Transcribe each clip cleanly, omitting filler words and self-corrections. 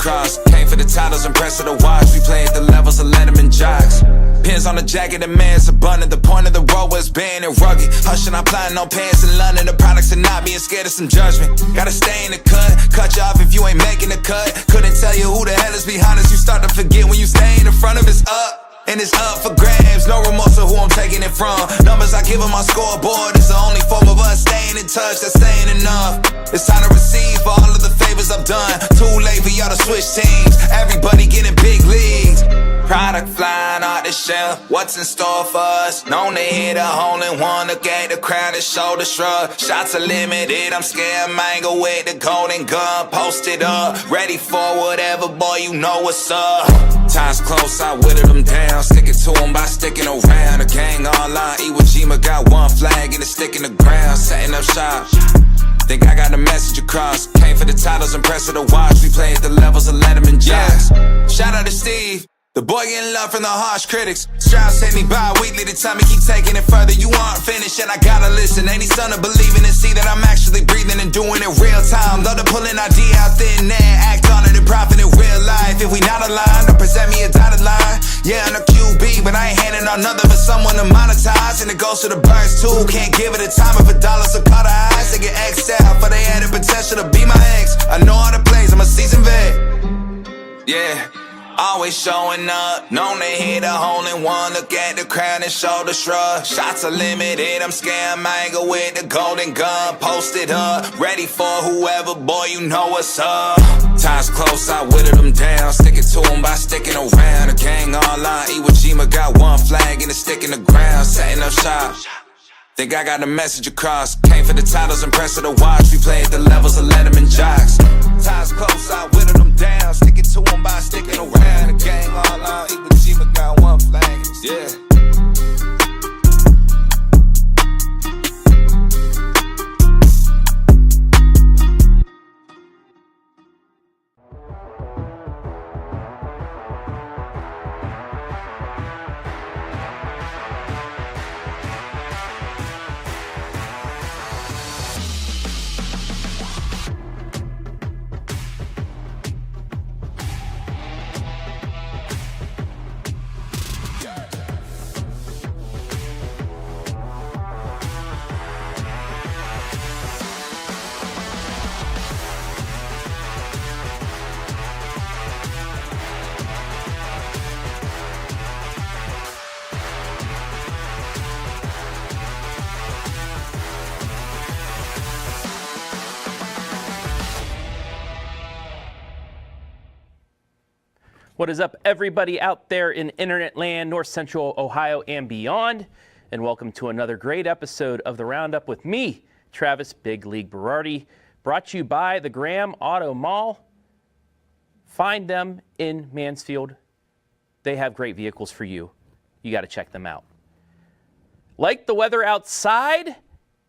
cross. Came for the titles, impressed with the watch. We play at the levels of Letterman jocks. Pins on the jacket, the man's abundant. The point of the road was banned and rugged. Hushing, I'm applying no pants in London. The products are not being scared of some judgment. Gotta stay in the cut you off if you ain't making the cut. Couldn't tell you who the hell is behind us. You start to forget when you stay in the front of it's up. And it's up for grabs, no remorse of who I'm taking it from. Numbers I give on my scoreboard is the only form of us staying in touch, that's saying enough. It's time to receive for all of the favors I've done. Too late for y'all to switch teams, everybody getting big leagues. Product flying out the shelf, what's in store for us? Known to hit a hole in one, look at the crowd and shoulder shrug. Shots are limited, I'm scared mango with the golden gun. Posted up, ready for whatever, boy, you know what's up. Time's close, I whittled them down. Sticking to them by sticking around. The gang online, Iwo Jima got one flag and it's sticking the ground. Setting up shop. Think I got the message across. Came for the titles, impressed with the watch. We play at the levels of Letterman jocks. Shout out to Steve. The boy getting love from the harsh critics. Strauss hit me bi-weekly to tell me keep taking it further. You aren't finished and I gotta listen. Ain't he son of believing and see that I'm actually breathing and doing it real time. Love to pull an idea out thin air, act on it and profit in real life. If we not aligned, don't present me a dotted line. Yeah, I'm a QB, but I ain't handing out nothing for someone to monetize. And it goes to the birds too. Can't give it a time if a dollar so caught eyes. They get X'd out for they had the potential to be my ex. I know all the plays, I'm a seasoned vet. Yeah. Always showing up, known to hit a hole in one. Look at the crowd and shoulder shrug. Shots are limited, I'm scared mango with the golden gun. Posted up, ready for whoever, boy, you know what's up. Time's close, I whittled them down. Sticking to them by sticking around. The gang online, Iwo Jima got one flag and it's sticking the ground. Setting up shop. Think I got the message across. Came for the titles, impressed with the watch. We play at the levels of Letterman jocks. Time's close, I whittled them down. Sticking to them by sticking around. The gang all out, Iwo Jima got one flag. Yeah. What is up, everybody out there in internet land, North Central Ohio and beyond? And welcome to another great episode of The Roundup with me, Travis Big League Berardi, brought to you by the Graham Auto Mall. Find them in Mansfield. They have great vehicles for you. You got to check them out. Like the weather outside,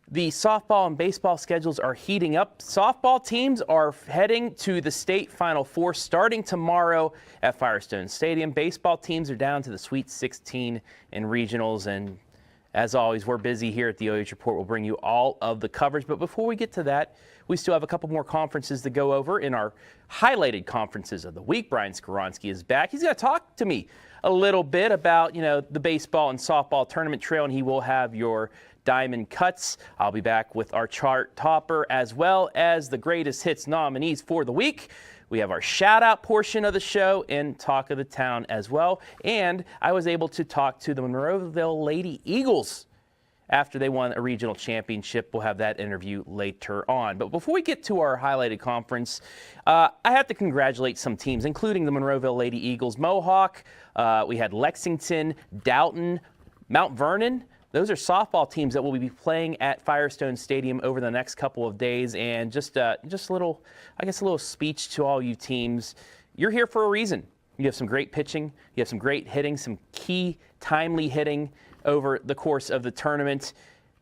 the softball and baseball schedules are heating up. Softball teams are heading to the state Final Four starting tomorrow at Firestone Stadium. Baseball teams are down to the Sweet 16 in regionals. And as always, we're busy here at the OH Report. We'll bring you all of the coverage. But before we get to that, we still have a couple more conferences to go over in our highlighted conferences of the week. Brian Skowronski is back. He's going to talk to me a little bit about, the baseball and softball tournament trail, and he will have your Diamond Cuts. I'll be back with our chart topper as well as the greatest hits nominees for the week. We have our shout out portion of the show and talk of the town as well. And I was able to talk to the Monroeville Lady Eagles after they won a regional championship. We'll have that interview later on. But before we get to our highlighted conference, I have to congratulate some teams, including the Monroeville Lady Eagles, Mohawk. We had Lexington, Doughton, Mount Vernon. Those are softball teams that will be playing at Firestone Stadium over the next couple of days. And just a little speech to all you teams. You're here for a reason. You have some great pitching. You have some great hitting, some key, timely hitting over the course of the tournament.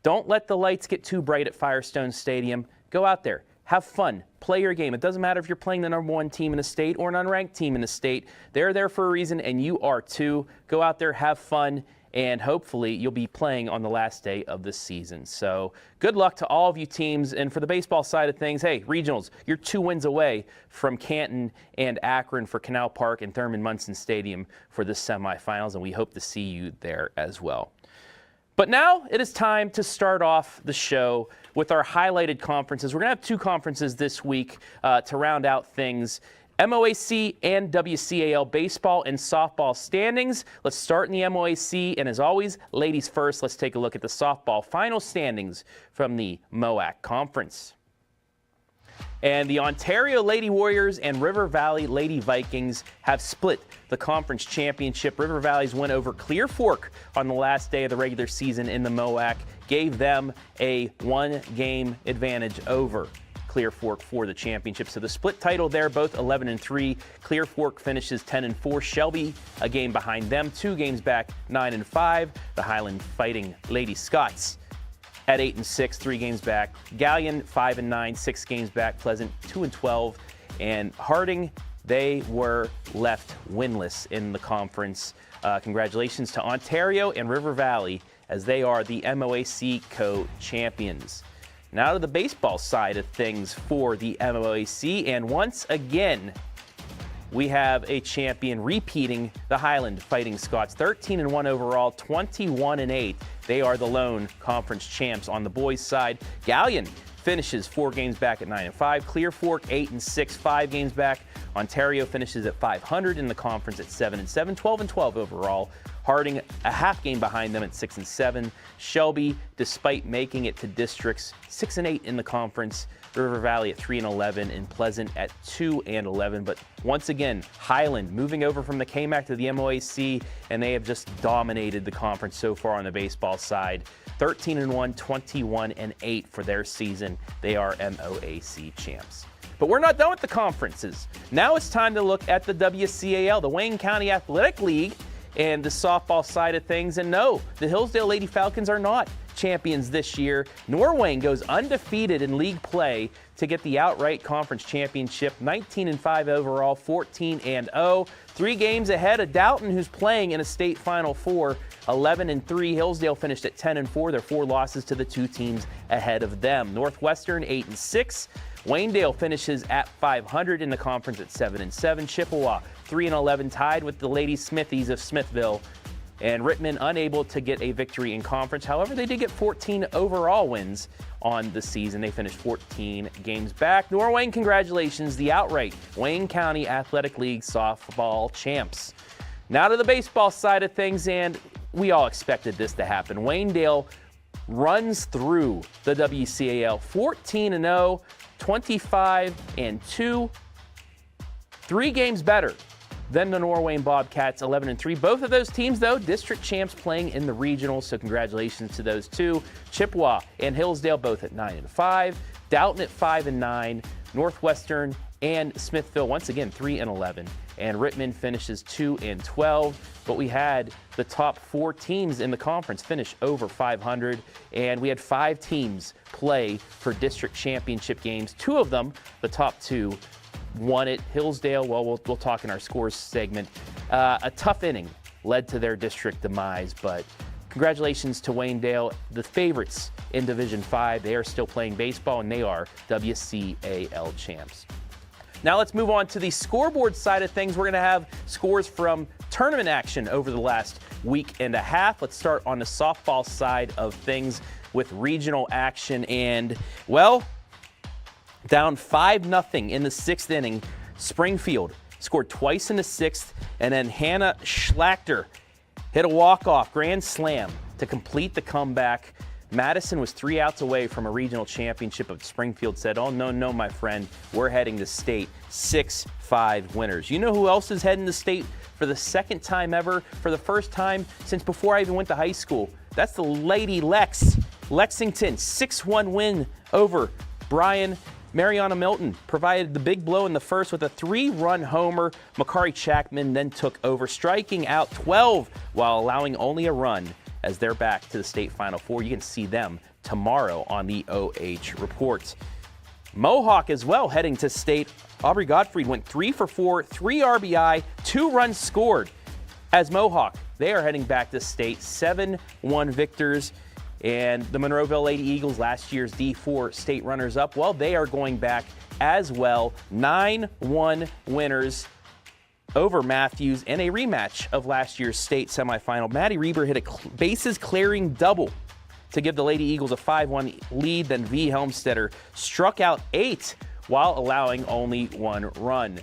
Don't let the lights get too bright at Firestone Stadium. Go out there. Have fun. Play your game. It doesn't matter if you're playing the #1 team in the state or an unranked team in the state. They're there for a reason, and you are too. Go out there, have fun, and hopefully you'll be playing on the last day of the season. So good luck to all of you teams. And for the baseball side of things, hey, regionals, you're 2 wins away from Canton and Akron for Canal Park and Thurman Munson Stadium for the semifinals, and we hope to see you there as well. But now it is time to start off the show with our highlighted conferences. We're going to have 2 conferences this week to round out things. MOAC and WCAL baseball and softball standings. Let's start in the MOAC, and as always, ladies first, let's take a look at the softball final standings from the MOAC Conference. And the Ontario Lady Warriors and River Valley Lady Vikings have split the conference championship. River Valley's win over Clear Fork on the last day of the regular season in the MOAC gave them a 1-game advantage over Clear Fork for the championship. So the split title there, both 11-3. Clear Fork finishes 10-4. Shelby a game behind them, 2 games back, 9-5. The Highland Fighting Lady Scots at 8-6, 3 games back. Galleon 5-9, 6 games back. Pleasant 2-12. And Harding, they were left winless in the conference. Congratulations to Ontario and River Valley as they are the MOAC co-champions. Now to the baseball side of things for the MOAC, and once again, we have a champion repeating the Highland Fighting Scots. 13-1 overall, 21-8. They are the lone conference champs on the boys' side. Galleon finishes 4 games back at 9-5. Clear Fork 8-6, 5 games back. Ontario finishes at 500 in the conference at 7-7, 12-12 overall. Harding a half game behind them at 6-7. Shelby, despite making it to districts, 6-8 in the conference. River Valley at 3-11 and Pleasant at 2-11. But once again, Highland moving over from the KMAC to the MOAC, and they have just dominated the conference so far on the baseball side. 13-1, 21-8 for their season. They are MOAC champs. But we're not done with the conferences. Now it's time to look at the WCAL, the Wayne County Athletic League, and the softball side of things. And no, the Hillsdale Lady Falcons are not champions this year. Norwayne goes undefeated in league play to get the outright conference championship, 19-5 overall, 14-0. 3 games ahead of Dalton, who's playing in a state Final Four, 11-3. Hillsdale finished at 10-4. Their 4 losses to the 2 teams ahead of them. Northwestern 8-6. Waynedale finishes at 500 in the conference at 7-7. Chippewa 3-11, tied with the Lady Smithies of Smithville. And Rittman unable to get a victory in conference. However, they did get 14 overall wins on the season. They finished 14 games back. Norwayne, congratulations, the outright Wayne County Athletic League softball champs. Now to the baseball side of things, and we all expected this to happen. Waynedale runs through the WCAL, 14-0, 25-2, 3 games better than the Norwayne Bobcats, 11-3. Both of those teams, though, district champs playing in the regionals, so congratulations to those 2. Chippewa and Hillsdale both at 9-5, Dalton at 5-9, Northwestern and Smithville once again 3-11, and Rittman finishes 2-12. But we had the top 4 teams in the conference finish over 500, and we had 5 teams play for district championship games. 2 of them, the top 2, won it. Hillsdale, well, we'll talk in our scores segment. A tough inning led to their district demise, but congratulations to Waynedale, the favorites in Division 5. They are still playing baseball, and they are WCAL champs. Now let's move on to the scoreboard side of things. We're going to have scores from tournament action over the last week and a half. Let's start on the softball side of things with regional action. And, well, down 5-0 in the 6th inning, Springfield scored twice in the 6th, and then Hannah Schlachter hit a walk-off grand slam to complete the comeback. Madison was 3 outs away from a regional championship, but Springfield said, oh, no, my friend, we're heading to state. 6-5 winners. You know who else is heading to state for the 2nd time ever, for the 1st time since before I even went to high school? That's the Lady Lex. Lexington, 6-1 win over Bryan. Mariana Milton provided the big blow in the 1st with a 3-run homer. Makari Chapman then took over, striking out 12 while allowing only a run as they're back to the state Final Four. You can see them tomorrow on the OH Report. Mohawk as well heading to state. Aubrey Gottfried went 3 for 4, 3 RBI, 2 runs scored as Mohawk they are heading back to state, 7-1 victors. And the Monroeville Lady Eagles, last year's D4 state runners-up, well, they are going back as well. 9-1 winners over Matthews in a rematch of last year's state semifinal. Maddie Reber hit a bases-clearing double to give the Lady Eagles a 5-1 lead. Then V. Helmstetter struck out 8 while allowing only 1 run.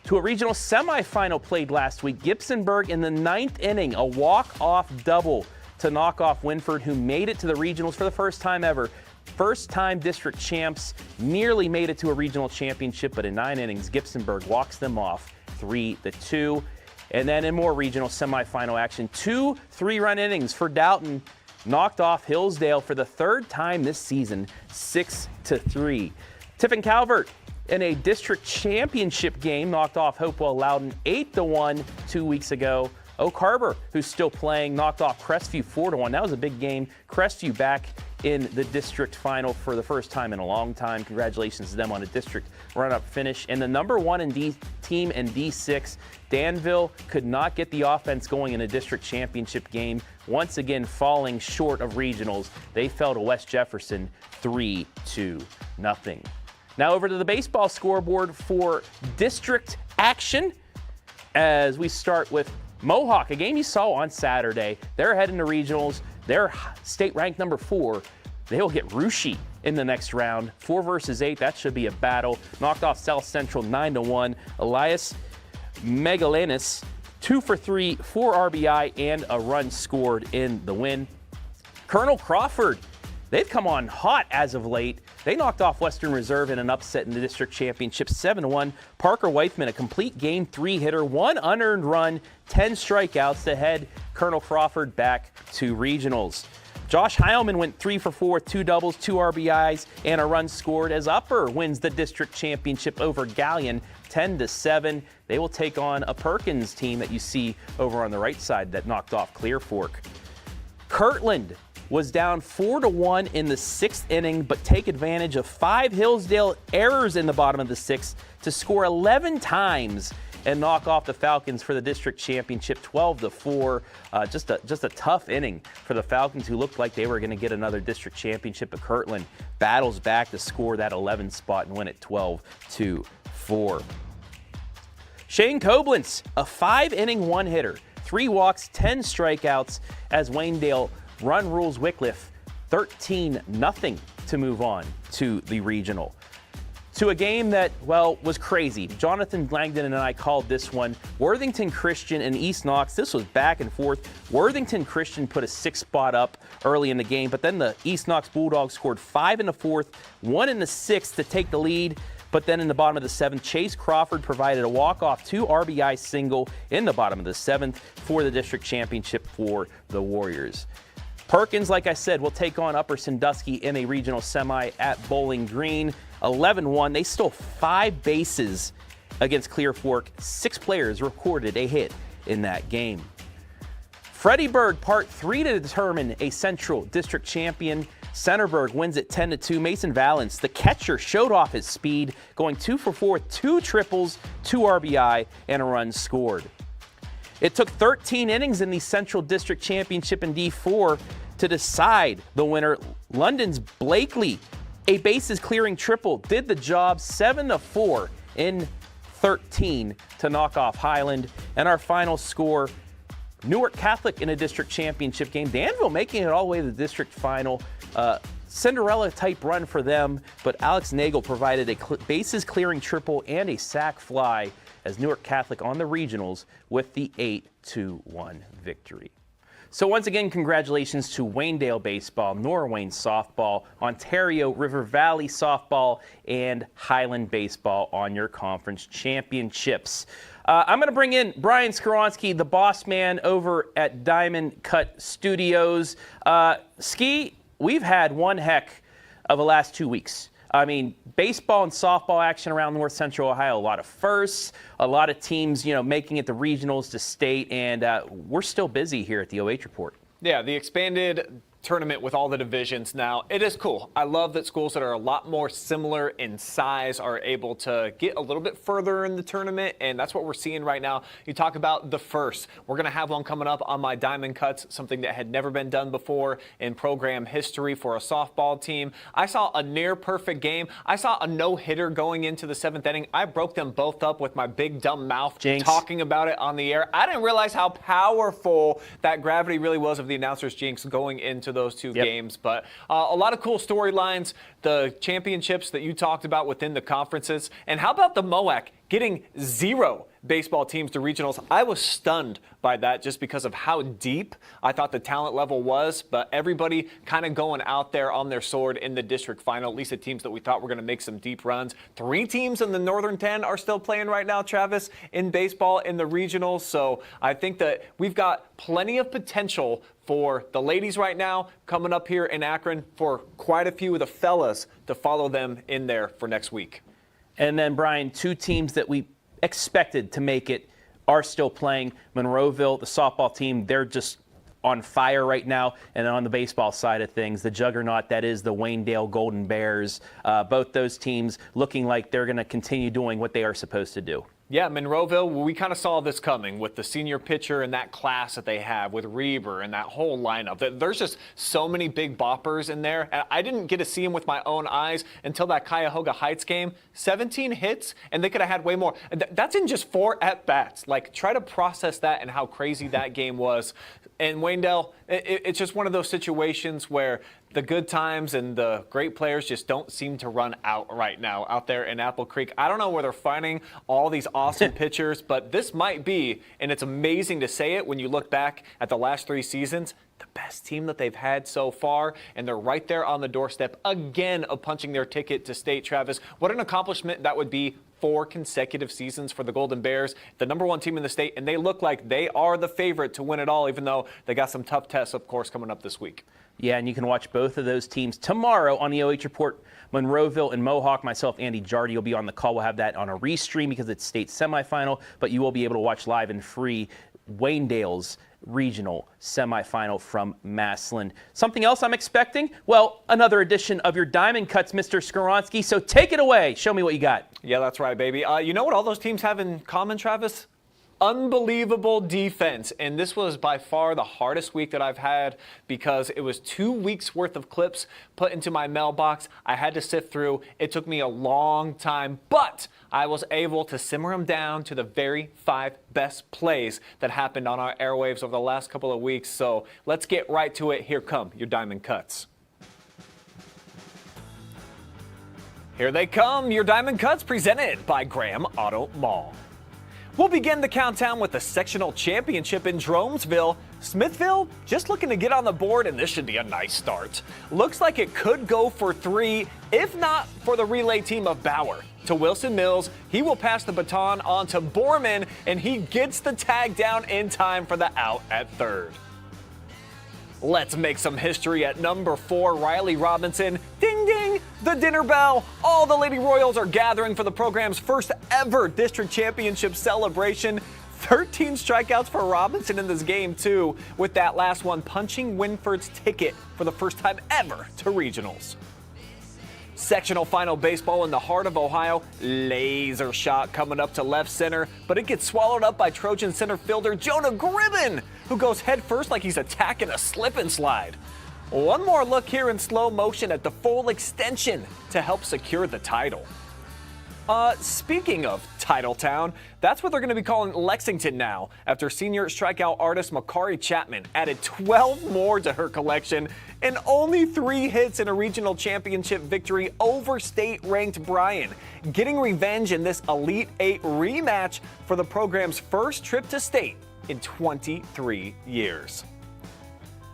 To a regional semifinal played last week, Gibsonburg in the 9th inning, a walk-off double to knock off Winford, who made it to the regionals for the first time ever. First-time district champs, nearly made it to a regional championship, but in 9 innings, Gibsonburg walks them off 3-2. And then in more regional semifinal action, 2 3-run innings for Doughton, knocked off Hillsdale for the 3rd time this season, 6-3. Tiffin Calvert in a district championship game knocked off Hopewell Loudon 8-1 2 weeks ago. Oak Harbor, who's still playing, knocked off Crestview 4-1. That was a big game. Crestview back in the district final for the first time in a long time. Congratulations to them on a district run-up finish. And the number 1 team in D6, Danville, could not get the offense going in a district championship game, once again falling short of regionals. They fell to West Jefferson 3-0. Now over to the baseball scoreboard for district action, as we start with Mohawk, a game you saw on Saturday. They're heading to regionals. They're state ranked number 4. They will get Russia in the next round. 4 versus 8. That should be a battle. Knocked off South Central 9-1. Elias Megalanis, 2 for 3, 4 RBI, and a run scored in the win. Colonel Crawford, they've come on hot as of late. They knocked off Western Reserve in an upset in the district championship, 7-1. Parker Weithman, a complete game 3 hitter, 1 unearned run, 10 strikeouts to head Colonel Crawford back to regionals. Josh Heilman went 3 for 4 with 2 doubles, 2 RBIs, and a run scored as Upper wins the district championship over Galleon 10-7. They will take on a Perkins team that you see over on the right side that knocked off Clear Fork. Kirtland was down 4-1 in the 6th inning, but take advantage of 5 Hillsdale errors in the bottom of the 6th to score 11 times and knock off the Falcons for the district championship 12-4. Just a tough inning for the Falcons, who looked like they were going to get another district championship, but Kirtland battles back to score that 11th spot and win it 12-4. Shane Koblenz, a 5-inning 1-hitter, 3 walks, 10 strikeouts as Waynedale run rules Wycliffe 13-0 to move on to the regional. To a game that, well, was crazy. Jonathan Langdon and I called this one. Worthington Christian and East Knox. This was back and forth. Worthington Christian put a 6 spot up early in the game, but then the East Knox Bulldogs scored 5 in the 4th, 1 in the 6th to take the lead. But then in the bottom of the 7th, Chase Crawford provided a walk-off 2 RBI single in the bottom of the 7th for the district championship for the Warriors. Perkins, like I said, will take on Upper Sandusky in a regional semi at Bowling Green. 11-1. They stole 5 bases against Clear Fork. 6 players recorded a hit in that game. Freddieburg, part 3 to determine a Central District champion. Centerburg wins it 10-2. Mason Valance, the catcher, showed off his speed, going 2 for 4, 2 triples, 2 RBI, and a run scored. It took 13 innings in the Central District Championship in D4 to decide the winner. London's Blakely, a bases-clearing triple, did the job, 7-4 in 13 to knock off Highland. And our final score, Newark Catholic in a district championship game. Danville making it all the way to the district final. Cinderella-type run for them, but Alex Nagel provided a bases-clearing triple and a sac fly as Newark Catholic on the regionals with the 8-1 victory. So once again, congratulations to Waynedale Baseball, Norwayne Softball, Ontario River Valley Softball, and Highland Baseball on your conference championships. I'm going to bring in Brian Skowronski, the boss man over at Diamond Cut Studios. Ski, we've had one heck of the last 2 weeks. I mean, baseball and softball action around North Central Ohio, a lot of firsts, a lot of teams, making it the regionals to state, and we're still busy here at the OH Report. Yeah, the expanded tournament with all the divisions now. It is cool. I love that schools that are a lot more similar in size are able to get a little bit further in the tournament, and that's what we're seeing right now. You talk about the first. We're going to have one coming up on my Diamond Cuts, something that had never been done before in program history for a softball team. I saw a near perfect game. I saw a no-hitter going into the 7th inning. I broke them both up with my big dumb mouth talking about it on the air. I didn't realize how powerful that gravity really was of the announcer's jinx going into those two games. But a lot of cool storylines, the championships that you talked about within the conferences. And how about the MOAC getting 0 baseball teams to regionals? I was stunned by that just because of how deep I thought the talent level was. But everybody kind of going out there on their sword in the district final, at least the teams that we thought were going to make some deep runs. 3 teams in the Northern 10 are still playing right now, Travis, in baseball in the regionals. So I think that we've got plenty of potential for the ladies right now coming up here in Akron, for quite a few of the fellas to follow them in there for next week. And then, Brian, 2 teams that we expected to make it are still playing. Monroeville, the softball team, they're just on fire right now. And then on the baseball side of things, the juggernaut that is the Waynedale Golden Bears, both those teams looking like they're going to continue doing what they are supposed to do. Yeah, Monroeville, we kind of saw this coming with the senior pitcher and that class that they have with Reber and that whole lineup. There's just so many big boppers in there. And I didn't get to see them with my own eyes until that Cuyahoga Heights game. 17 hits, and they could have had way more. That's in just 4 at-bats. Like, try to process that and how crazy that game was. And Waynedale, it's just one of those situations where the good times and the great players just don't seem to run out right now out there in Apple Creek. I don't know where they're finding all these awesome pitchers, but this might be, and it's amazing to say it when you look back at the last 3 seasons, the best team that they've had so far, and they're right there on the doorstep again of punching their ticket to state. Travis, what an accomplishment that would be. 4 consecutive seasons for the Golden Bears, the #1 team in the state, and they look like they are the favorite to win it all, even though they got some tough tests, of course, coming up this week. Yeah, and you can watch both of those teams tomorrow on the OH Report. Monroeville and Mohawk. Myself, Andy Jardy, will be on the call. We'll have that on a restream because it's state semifinal, but you will be able to watch live and free Waynedale's regional semifinal from Massillon. Something else I'm expecting? Well, another edition of your Diamond Cuts, Mr. Skowronski. So take it away. Show me what you got. Yeah, that's right, baby. You know what all those teams have in common, Travis? Unbelievable defense. And this was by far the hardest week that I've had because it was 2 weeks worth of clips put into my mailbox. I had to sift through. It took me a long time, but I was able to simmer them down to the very 5 best plays that happened on our airwaves over the last couple of weeks. So let's get right to it. Here come your Diamond Cuts. Here they come, your Diamond Cuts presented by Graham Auto Mall. We'll begin the countdown with the sectional championship in Dromesville. Smithville just looking to get on the board, and this should be a nice start. Looks like it could go for 3, if not for the relay team of Bauer. To Wilson Mills, he will pass the baton on to Borman, and he gets the tag down in time for the out at 3rd. Let's make some history at #4, Riley Robinson. Ding, ding, the dinner bell. All the Lady Royals are gathering for the program's first ever district championship celebration. 13 strikeouts for Robinson in this game, too, with that last one punching Winford's ticket for the first time ever to regionals. Sectional final baseball in the heart of Ohio. Laser shot coming up to left center, but it gets swallowed up by Trojan center fielder Jonah Gribben, who goes head first like he's attacking a slip and slide. One more look here in slow motion at the full extension to help secure the title. Speaking of Titletown, that's what they're going to be calling Lexington now, after senior strikeout artist Makari Chapman added 12 more to her collection and only 3 hits in a regional championship victory over state-ranked Bryan, getting revenge in this Elite 8 rematch for the program's first trip to state in 23 years.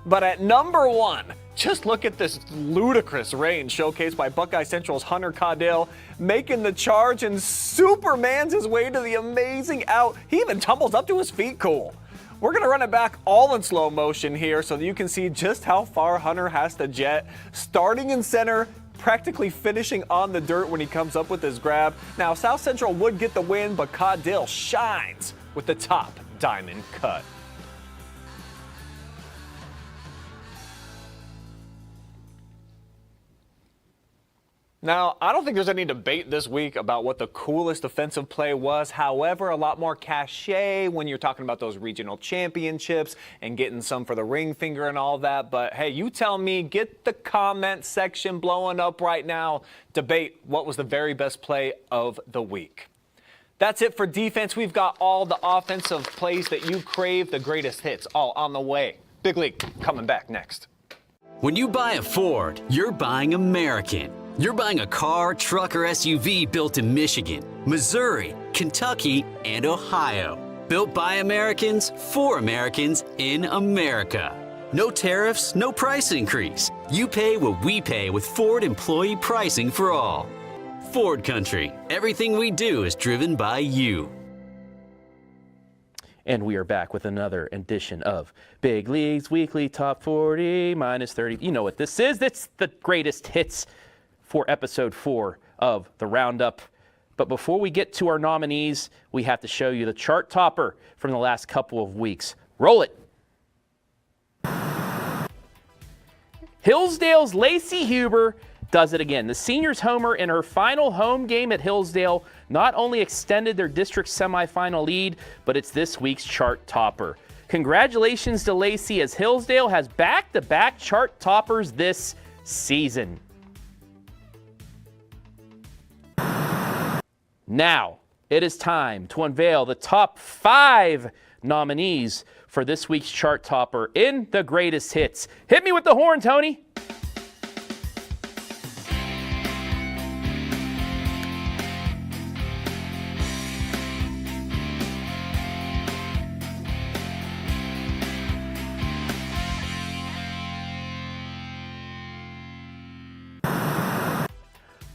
But at #1, just look at this ludicrous range showcased by Buckeye Central's Hunter Caudill, making the charge and Supermans his way to the amazing out. He even tumbles up to his feet cool. We're going to run it back all in slow motion here so that you can see just how far Hunter has to jet. Starting in center, practically finishing on the dirt when he comes up with his grab. Now, South Central would get the win, but Caudill shines with the top Diamond Cut. Now, I don't think there's any debate this week about what the coolest defensive play was. However, a lot more cachet when you're talking about those regional championships and getting some for the ring finger and all that. But hey, you tell me, get the comment section blowing up right now. Debate what was the very best play of the week. That's it for defense. We've got all the offensive plays that you crave, the greatest hits, all on the way. Big League coming back next. When you buy a Ford, you're buying American. You're buying a car, truck, or SUV built in Michigan, Missouri, Kentucky, and Ohio. Built by Americans, for Americans, in America. No tariffs, no price increase. You pay what we pay with Ford employee pricing for all. Ford Country. Everything we do is driven by you. And we are back with another edition of Big League's Weekly Top 40 minus 30. You know what this is. It's the greatest hits for episode 4 of the Roundup. But before we get to our nominees, we have to show you the chart topper from the last couple of weeks. Roll it. Hillsdale's Lacey Huber does it again. The seniors homer in her final home game at Hillsdale not only extended their district semifinal lead, but it's this week's chart topper. Congratulations to Lacey, as Hillsdale has back-to-back chart toppers this season. Now, it is time to unveil the top 5 nominees for this week's chart topper in the greatest hits. Hit me with the horn, Tony.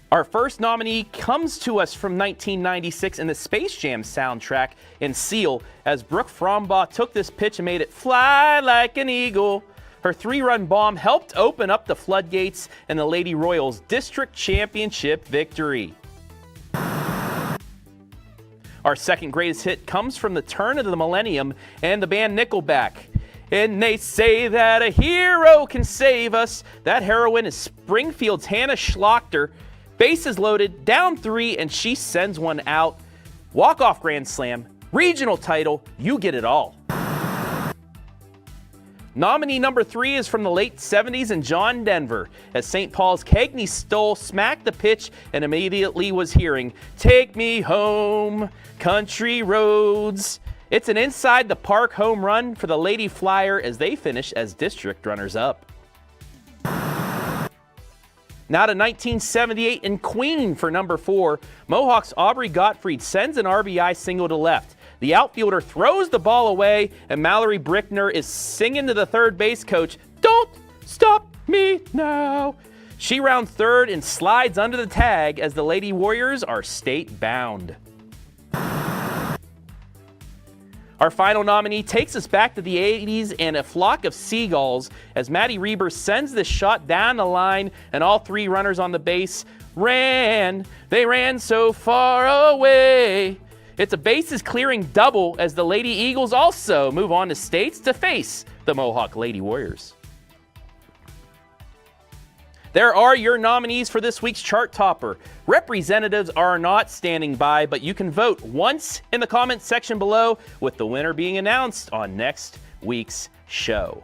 Our first nominee comes to us from 1996 in the Space Jam soundtrack in Seal, as Brooke Frombaugh took this pitch and made it fly like an eagle. Her 3-run bomb helped open up the floodgates and the Lady Royals district championship victory. Our second greatest hit comes from the turn of the millennium and the band Nickelback. And they say that a hero can save us. That heroine is Springfield's Hannah Schlochter. Bases loaded, down 3, and she sends one out. Walk-off grand slam, regional title, you get it all. Nominee number 3 is from the late 70s and John Denver, as St. Paul's Cagney Stoll smacked the pitch and immediately was hearing, "Take me home, country roads." It's an inside the park home run for the Lady Flyer as they finish as district runners-up. Now to 1978 in Queen for number 4. Mohawk's Aubrey Gottfried sends an RBI single to left. The outfielder throws the ball away, and Mallory Brickner is singing to the third base coach, "Don't stop me now." She rounds third and slides under the tag as the Lady Warriors are state bound. Our final nominee takes us back to the 80s and a flock of seagulls as Maddie Reber sends this shot down the line, and all 3 runners on the base ran. They ran so far away. It's a bases clearing double as the Lady Eagles also move on to states to face the Mohawk Lady Warriors. There are your nominees for this week's chart topper. Representatives are not standing by, but you can vote once in the comments section below, with the winner being announced on next week's show.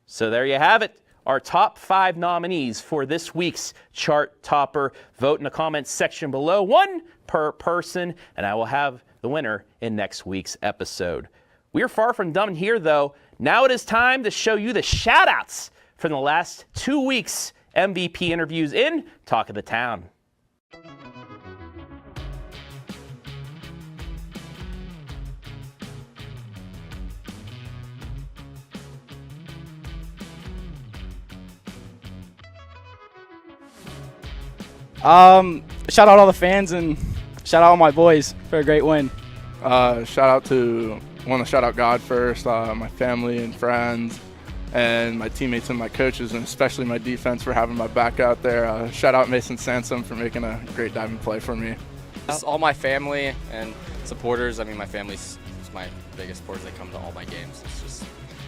So there you have it, our top 5 nominees for this week's chart topper. Vote in the comments section below, 1 per person, and I will have the winner in next week's episode. We're far from done here, though. Now it is time to show you the shout-outs from the last 2 weeks' MVP interviews in Talk of the Town. Shout out all the fans and shout out all my boys for a great win. Shout out to, I want to shout out God first, my family and friends, and my teammates and my coaches, and especially my defense for having my back out there. Shout out Mason Sansom for making a great diving play for me. Just all my family and supporters. I mean, my family's my biggest supporters. They come to all my games. It's just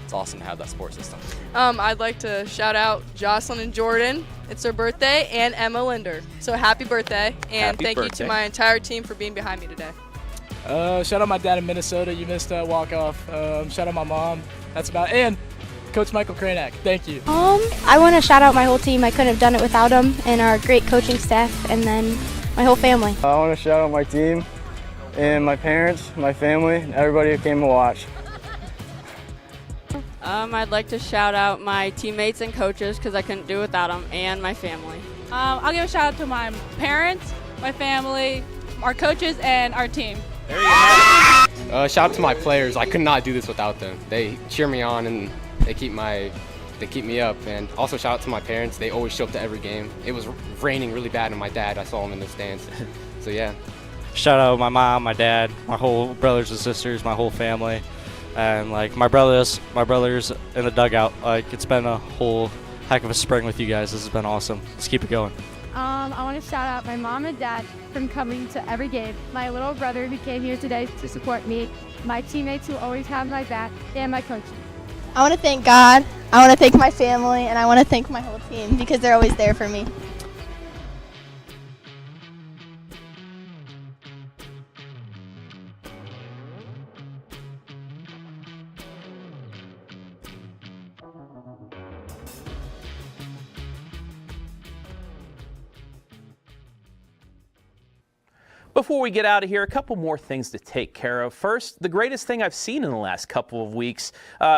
it's awesome to have that support system. I'd like to shout out Jocelyn and Jordan. It's their birthday, and Emma Linder. So happy birthday, and Happy thank you birthday. to my entire team for being behind me today. Shout out my dad in Minnesota. You missed a walk-off. Shout out my mom. That's about it. And Coach Michael Kranak. Thank you. I want to shout out my whole team. I couldn't have done it without them, and our great coaching staff, and then my whole family. I want to shout out my team and my parents, my family, and everybody who came to watch. I'd like to shout out my teammates and coaches because I couldn't do it without them, and my family. I'll give a shout out to my parents, my family, our coaches, and our team. There you have it. Shout out to my players. I could not do this without them. They cheer me on and they keep me up. And also shout out to my parents. They always show up to every game. It was raining really bad, and my dad, I saw him in the stands. So yeah. Shout out my mom, my dad, my whole brothers and sisters, my whole family, and like my brothers in the dugout. Like it's been a whole heck of a spring with you guys. This has been awesome. Let's keep it going. I want to shout out my mom and dad from coming to every game, my little brother who came here today to support me, my teammates who always have my back, and my coach. I want to thank God, I want to thank my family, and I want to thank my whole team because they're always there for me. Before we get out of here, a couple more things to take care of. First, the greatest thing I've seen in the last couple of weeks.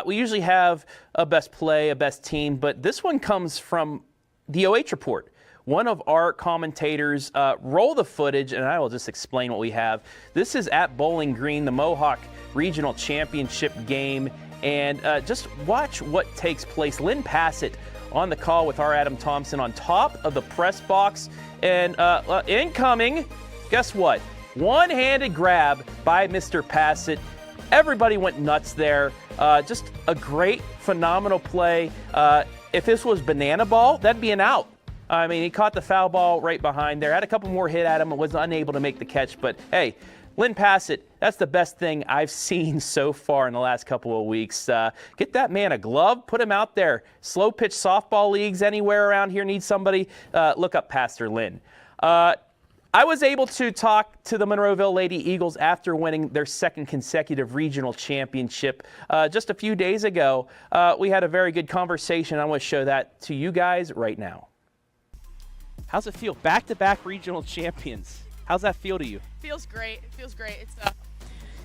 We usually have a best play, a best team, but this one comes from the OH Report. One of our commentators, roll the footage, and I will just explain what we have. This is at Bowling Green, the Mohawk Regional Championship game, and just watch what takes place. Lynn Passett on the call with our Adam Thompson on top of the press box, and incoming. Guess what? One-handed grab by Mr. Passett. Everybody went nuts there. Just a great, phenomenal play. If this was banana ball, that'd be an out. I mean, he caught the foul ball right behind there. Had a couple more hit at him. Was unable to make the catch. But, hey, Lynn Passett, that's the best thing I've seen so far in the last couple of weeks. Get that man a glove. Put him out there. Slow pitch softball leagues anywhere around here need somebody. Look up Pastor Lynn. I was able to talk to the Monroeville Lady Eagles after winning their second consecutive regional championship just a few days ago. We had a very good conversation. I want to show that to you guys right now. How's it feel? Back-to-back regional champions. How's that feel to you? Feels great. It feels great. It's a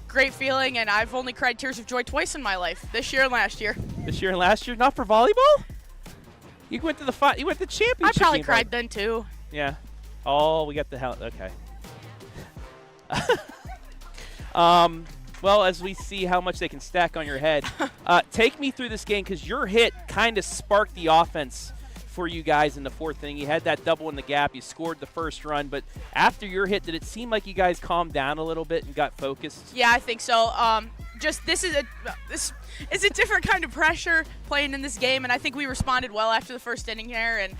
great feeling, and I've only cried tears of joy twice in my life, this year and last year. This year and last year? Not for volleyball? You went to the championship. I probably game, cried right? then, too. Yeah. Oh, we got the hell. Okay. Well, as we see how much they can stack on your head, take me through this game because your hit kind of sparked the offense for you guys in the fourth inning. You had that double in the gap. You scored the first run, but after your hit, did it seem like you guys calmed down a little bit and got focused? Yeah, I think so. This is a different kind of pressure playing in this game, and I think we responded well after the first inning here, and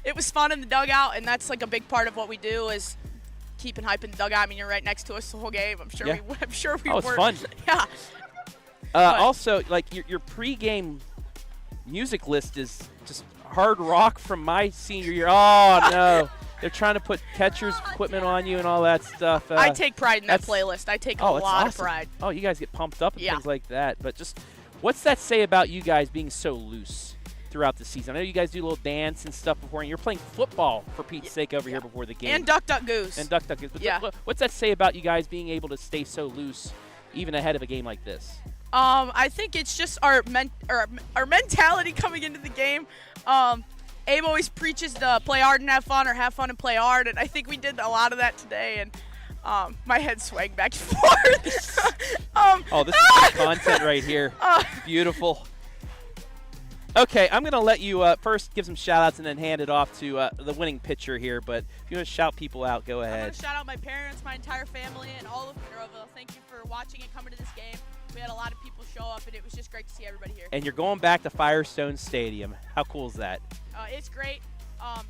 it was fun in the dugout, and that's like a big part of what we do is keeping hype in the dugout. I mean, you're right next to us the whole game. I'm sure we Oh, it's fun. Yeah. Also, like your pregame music list is just hard rock from my senior year. Oh no, they're trying to put catcher's equipment on you and all that stuff. I take pride in that playlist. I take a lot of pride. Oh, you guys get pumped up and things like that. But just what's that say about you guys being so loose throughout the season? I know you guys do a little dance and stuff before, and you're playing football for Pete's sake over here before the game. And Duck Duck Goose. And Duck Duck Goose. But what's that say about you guys being able to stay so loose even ahead of a game like this? I think it's just our mentality coming into the game. Abe always preaches to play hard and have fun, or have fun and play hard, and I think we did a lot of that today. And my head swaying back and forth. This is content right here. Beautiful. Okay, I'm going to let you first give some shout-outs and then hand it off to the winning pitcher here. But if you want to shout people out, go ahead. I want to shout out my parents, my entire family, and all of Monroeville. Thank you for watching and coming to this game. We had a lot of people show up, and it was just great to see everybody here. And you're going back to Firestone Stadium. How cool is that? It's great.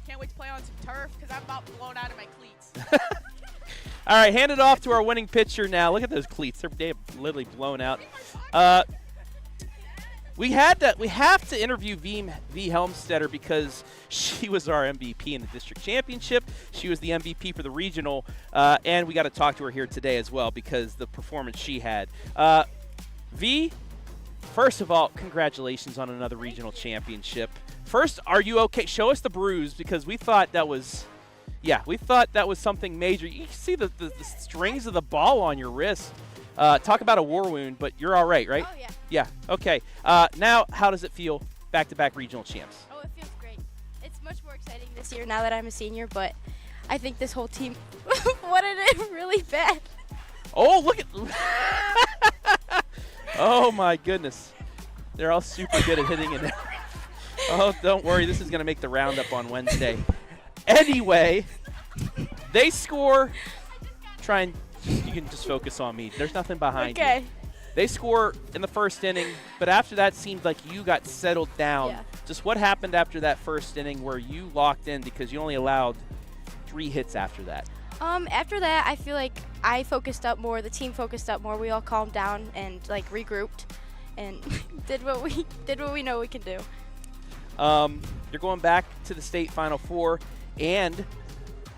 Can't wait to play on some turf because I'm about blown out of my cleats. All right, hand it off to our winning pitcher now. Look at those cleats. They're literally blown out. We have to interview V Helmstetter because she was our MVP in the district championship. She was the MVP for the regional, and we got to talk to her here today as well because the performance she had. V, first of all, congratulations on another regional championship. First, are you okay? Show us the bruise because we thought that was, something major. You see the strings of the ball on your wrist. Talk about a war wound, but you're all right, right? Oh, yeah. Yeah, okay. Now, how does it feel, back-to-back regional champs? Oh, it feels great. It's much more exciting this year now that I'm a senior, but I think this whole team wanted it really bad. Oh, look at Oh, my goodness. They're all super good at hitting it. Oh, don't worry. This is going to make the roundup on Wednesday. Anyway, they score. You can just focus on me. There's nothing behind you. They score in the first inning, but after that seemed like you got settled down. Yeah. Just what happened after that first inning where you locked in because you only allowed 3 hits after that? After that, I feel like I focused up more. The team focused up more. We all calmed down and like regrouped, and did what we know we can do. You're going back to the state Final Four, and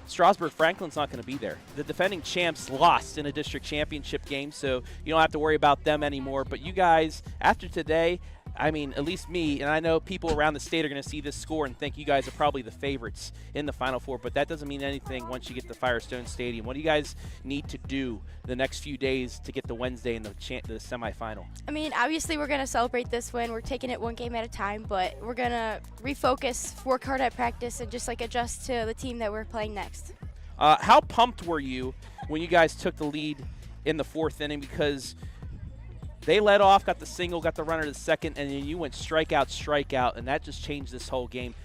Strasburg Franklin's not going to be there. The defending champs lost in a district championship game, so you don't have to worry about them anymore. But you guys, after today, I mean, at least me, and I know people around the state are going to see this score and think you guys are probably the favorites in the Final Four, but that doesn't mean anything once you get to Firestone Stadium. What do you guys need to do the next few days to get to Wednesday in the semifinal? I mean, obviously we're going to celebrate this win. We're taking it one game at a time, but we're going to refocus, work hard at practice, and just like adjust to the team that we're playing next. How pumped were you when you guys took the lead in the 4th inning? Because they led off, got the single, got the runner to the second, and then you went strikeout, and that just changed this whole game.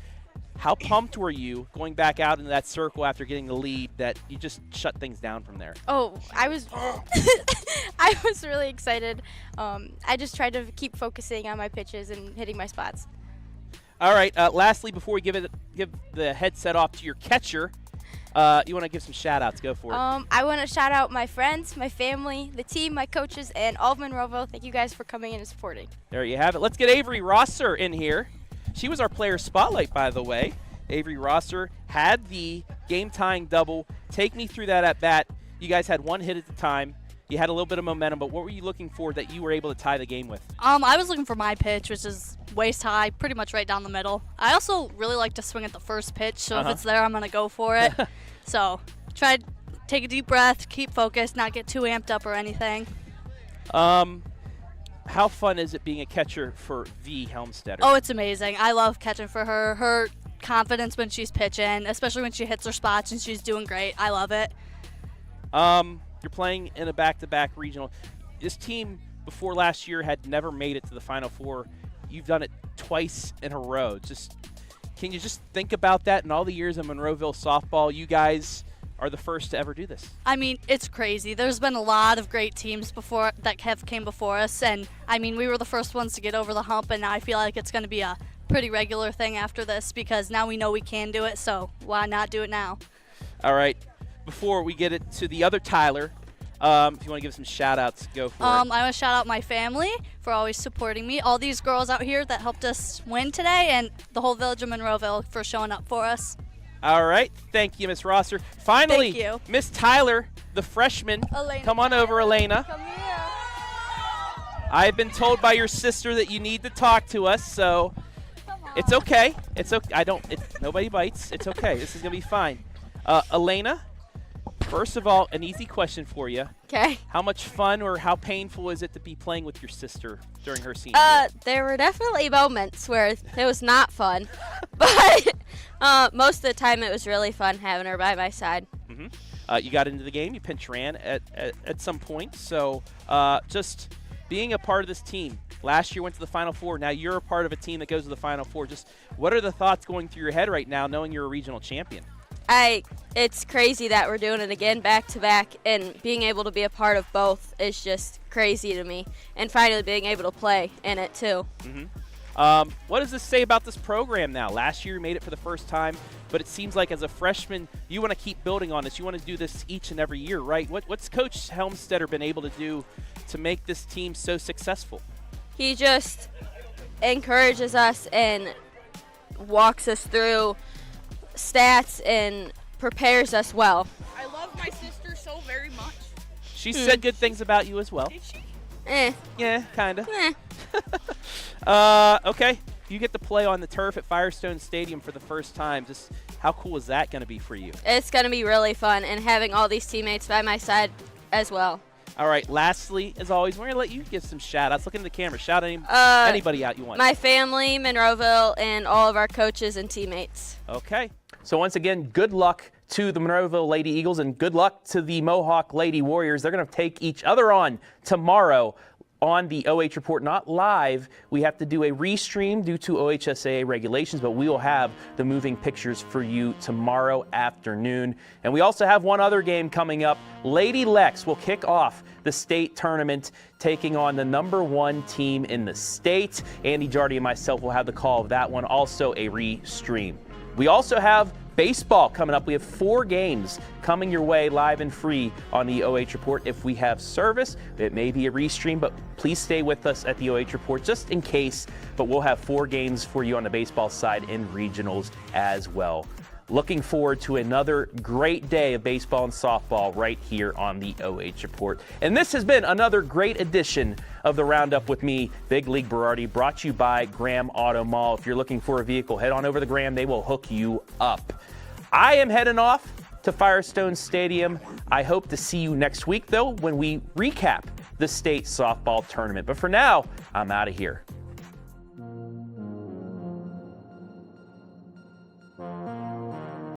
How pumped were you going back out into that circle after getting the lead that you just shut things down from there? Oh, I was I was really excited. I just tried to keep focusing on my pitches and hitting my spots. All right, lastly, before we give the headset off to your catcher, you want to give some shout-outs. Go for it. I want to shout out my friends, my family, the team, my coaches, and all of Monroeville. Thank you guys for coming in and supporting. There you have it. Let's get Avery Rosser in here. She was our player spotlight, by the way. Avery Rosser had the game-tying double. Take me through that at-bat. You guys had 1 hit at the time. You had a little bit of momentum, but what were you looking for that you were able to tie the game with? I was looking for my pitch, which is waist high, pretty much right down the middle. I also really like to swing at the first pitch, so if it's there, I'm going to go for it. So try to take a deep breath, keep focused, not get too amped up or anything. How fun is it being a catcher for V Helmstetter? Oh, it's amazing. I love catching for her. Her confidence when she's pitching, especially when she hits her spots and she's doing great. I love it. You're playing in a back-to-back regional. This team before last year had never made it to the Final Four. You've done it twice in a row. Can you just think about that in all the years of Monroeville softball? You guys are the first to ever do this. I mean, it's crazy. There's been a lot of great teams before that have came before us, and I mean, we were the first ones to get over the hump, and now I feel like it's going to be a pretty regular thing after this because now we know we can do it, so why not do it now? All right. Before we get it to the other Tyler, if you want to give some shout-outs, go for it. I want to shout out my family for always supporting me, all these girls out here that helped us win today, and the whole village of Monroeville for showing up for us. All right. Thank you, Miss Rosser. Finally, Thank you. Miss Tyler, the freshman. Elena. Come on over, Elena. Come here. I've been told by your sister that you need to talk to us, so it's okay. It's okay. Nobody bites. It's okay. This is going to be fine. Elena, first of all, an easy question for you. Okay. How much fun or how painful is it to be playing with your sister during her senior year? There were definitely moments where it was not fun, but most of the time it was really fun having her by my side. Mm-hmm. You got into the game. You pinch ran at some point. So just being a part of this team. Last year went to the Final Four. Now you're a part of a team that goes to the Final Four. Just what are the thoughts going through your head right now knowing you're a regional champion? It's crazy that we're doing it again back to back, and being able to be a part of both is just crazy to me, and finally being able to play in it too. Mm-hmm. What does this say about this program now? Last year you made it for the first time, but it seems like as a freshman you want to keep building on this. You want to do this each and every year, right? What's Coach Helmstetter been able to do to make this team so successful? He just encourages us and walks us through stats and prepares us well. I love my sister so very much. She said good things about you as well. Did she? Yeah, kind of. Okay. You get to play on the turf at Firestone Stadium for the first time. Just how cool is that going to be for you? It's going to be really fun, and having all these teammates by my side as well. All right, lastly, as always, we're going to let you give some shout-outs. Look into the camera. Shout anybody out you want. My family, Monroeville, and all of our coaches and teammates. Okay. So once again, good luck to the Monroeville Lady Eagles, and good luck to the Mohawk Lady Warriors. They're going to take each other on tomorrow on the OH Report, not live. We have to do a restream due to OHSAA regulations, but we will have the moving pictures for you tomorrow afternoon. And we also have one other game coming up. Lady Lex will kick off the state tournament, taking on the #1 team in the state. Andy Jardy and myself will have the call of that one, also a restream. We also have baseball coming up. We have 4 games coming your way live and free on the OH Report. If we have service, it may be a restream, but please stay with us at the OH Report just in case. But we'll have 4 games for you on the baseball side in regionals as well. Looking forward to another great day of baseball and softball right here on the OH Report. And this has been another great edition of the Roundup with me, Big League Berardi, brought to you by Graham Auto Mall. If you're looking for a vehicle, head on over to Graham. They will hook you up. I am heading off to Firestone Stadium. I hope to see you next week, though, when we recap the state softball tournament. But for now, I'm out of here.